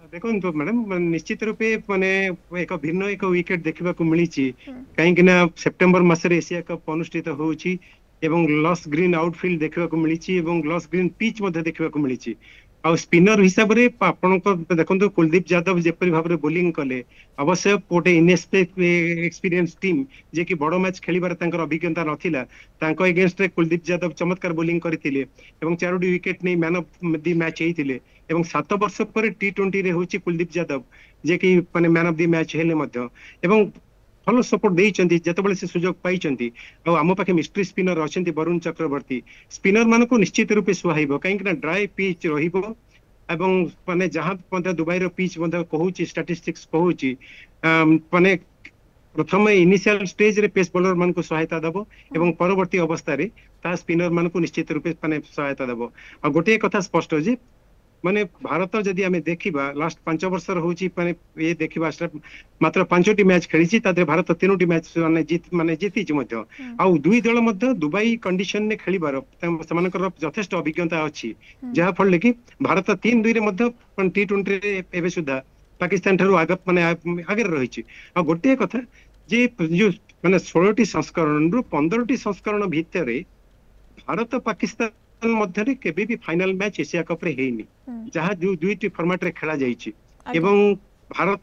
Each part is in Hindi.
देखो मैडम निश्चित रूपे माने एक भिन्न एक विकेट देखा मिली हम्म, कहीं सेप्टेम्बर मसरे एशिया कप अनुष्ठित होउची एवं लॉस ग्रीन आउटफील्ड देखा मिली एवं लॉस ग्रीन पिच देखा मिली आ स्पिनर हिसाब से आपण देखो कुलदीप यादव जेपरी भाव में बोलिंग कले अवश्य गोटे एक्सपीरियंस टीम जे कि बड़ मैच खेलिबार तांकर अभिज्ञता नथिला तांको एगेंस्ट रे कुलदीप यादव चमत्कार बोलिंग करथिले एवं 4टी विकेट नहीं मैन ऑफ द मैच हेइथिले एवं 7 वर्ष पर T20 रे होची कुलदीप यादव जे कि माने मैन ऑफ द मैच हेले मध्य एवं भल सपोर्ट देइचंती जेतेबेले से सुजोग पाइचंती आ आम पाखे mystery spinner अछंती Varun Chakravarthy spinner मानको निश्चित रूपे सुहाइबो काहेकि ड्राई पिच रहिबो एवं माने जहां दुबई रो पिच कहूची स्टैटिस्टिक्स कहूची माने प्रथम इनिशियल स्टेज रे पेस बॉलर मान को सहायता दबो एवं परवर्ती अवस्था रे ता स्पिनर मान को निश्चित रूपे माने सहायता दबो आ गोटे कथा स्पष्ट जे माने भारत जदि आमे देखिबा लास्ट 5 वर्ष होची माने ये देखिबा मात्र 5टी मैच खेली तादरे भारत 3टी मैच माने जीती मध्य आ दुई दल मध्य दुबई कंडीशन ने खेलिबार समानकर यथेष्ट अभिज्ञता अछि जहा फल कि भारत 3-2 रे मध्य T20 रे एबे सुधा पाकिस्तान ठारू आगे माने आगे रही आ गोटे कथा जे जो माने 16टी संस्करण रु 15टी संस्करण भितर भारत पाकिस्तान मध्य केबे भी फाइनल मैच एशिया कप रे हेनी जहाँ दुईटी फॉर्मेट रे खेला जाइछि आगे एवं भारत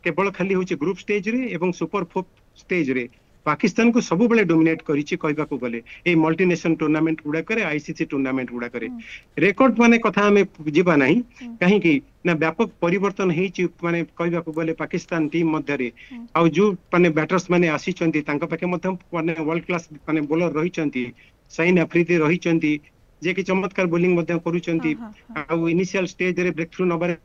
केवल खाली होछि ग्रुप स्टेज रे एवं सुपर 4 स्टेज रे पाकिस्तान को सब बेले डोमिनेट करिछि कहबा को गले ए मल्टीनेशनल टूर्नामेंट गुडा करे आईसीसी टूर्नामेंट गुडा करे रेकॉर्ड माने कथा हमें जीवा नहीं कहीं कि ना व्यापक परिवर्तन हेछि माने कहबा को गले पाकिस्तान टीम मध्य रे आ जो माने बैटर्स माने आसीचंती तांका पाखे मध्य माने वर्ल्ड क्लास माने बॉलर रहिचंती साइन अफ्रीदी रहिचंती जे कि चमत्कार बोलिंग मध्य करूचंती आ इनिशियल स्टेज रे ब्रेक थ्रू नंबर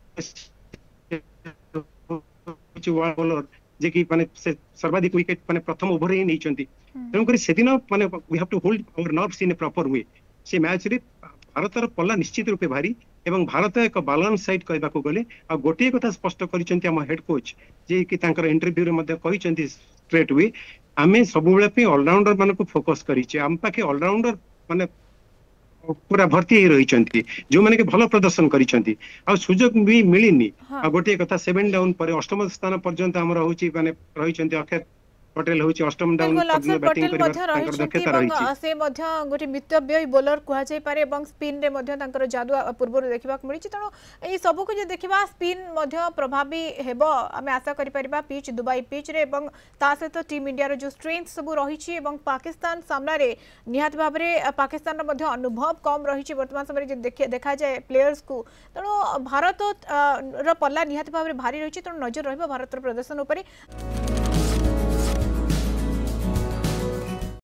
बॉलर जे कि माने सर्वाधिक विकेट माने प्रथम ओवर ही नैचंती तेणु करी सेदिन माने we have to hold our nerves in a proper way से मैच रे भारतर पल्ला निश्चित रूपे भारी एवं भारत एक बैलेंस साइड कहबा को गले आ गोटे कथा स्पष्ट करिसंती हम हेड कोच जे कि तांकर इंटरव्यू रे मध्य कहिसंती स्ट्रेट वे आमे सब बेले पे ऑलराउंडर माने को फोकस करिचे हम पाके ऑलराउंडर माने पूरा भर्ती रही जो मैंने भल प्रदर्शन करिसेंती आ सुजोग भी मिलनी आ गोटे कथा 7 डाउन पर अष्टम स्थान पर्यंत हमर होची माने रहिसेंती अक्षर पटेल होची अष्टम डाउन बिल्कुल अक्षर बैटिंग पटेल करबा तांकर दक्षता एवं रही से गोटे मितव्ययी बोलर कह जाय पारे एवं स्पिन रे तांकर जादू पूर्व देखा मिली तेणु ये सबको जो देखा स्पिन प्रभावी हेब आम आशा करिपरिबा पिच दुबई पिच रे एवं ता सहित टीम इंडिया रो जो स्ट्रेंथ सब रही पाकिस्तान सामने निहात भाव में पाकिस्तान अनुभव कम रही वर्तमान समय देखा जाए प्लेयर्स को तेणु भारत पल्ला निहात भाव में भारी रही तेणु नजर रहिबो भारत प्रदर्शन उपरे।